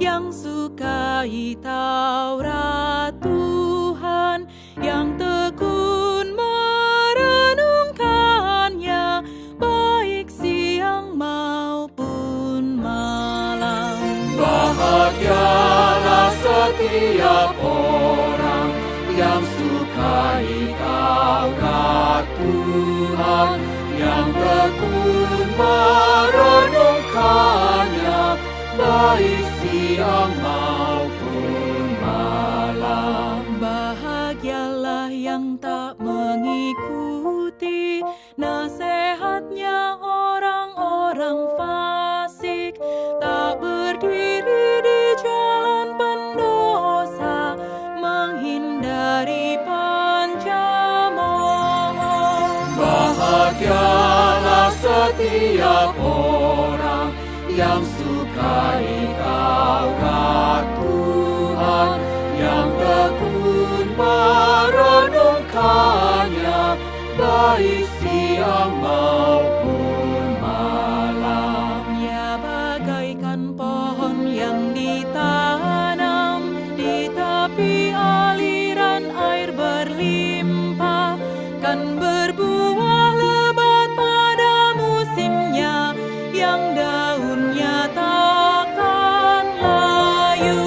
yang sukai Taurat Tuhan, yang tekun merenungkannya, baik siang maupun malam. Bahagialah setiap orang yang sukai Taurat Tuhan, yang tekun merenungkannya, baik siang maupun malam. Bahagialah yang tak mengikuti nasihatnya orang-orang fasik, tak berdiri di jalan pendosa, menghindari pencemooh. Bahagialah setiap orang yang sukai Taurat Tuhan, yang tekun merenungkannya, baik siang maupun malam. Ia bagaikan pohon yang ditanam di tepi aliran air berlimpah, kan berbuah lebat pada musimnya, yang daunnya takkan layu.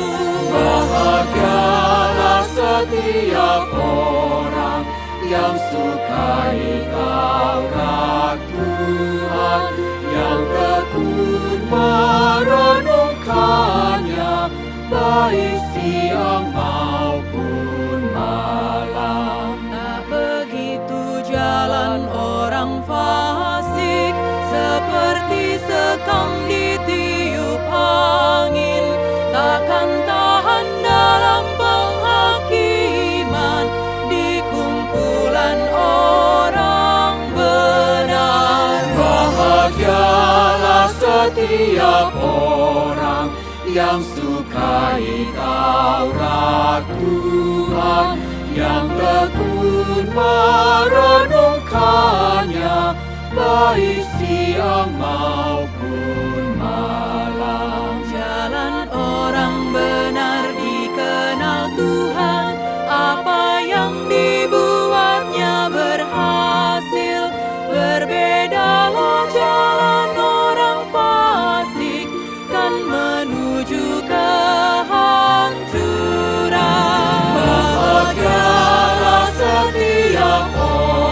Bahagialah setiap orang yang sukai Taurat Tuhan, yang tekun merenungkannya, baik siang maupun malam. Tak begitu jalan orang fasik, seperti sekam ditiup angin, takkan tahan dalam penghakiman di kumpulan orang benar. Bahagialah setiap orang yang sukai Taurat Tuhan, yang tekun merenungkannya, baik siang maupun malam. Jalan orang benar dikenal Tuhan, apa yang dibuatnya berhasil. Berbedalah jalan orang fasik, kan menuju kehancuran. Bahagialah setiap orang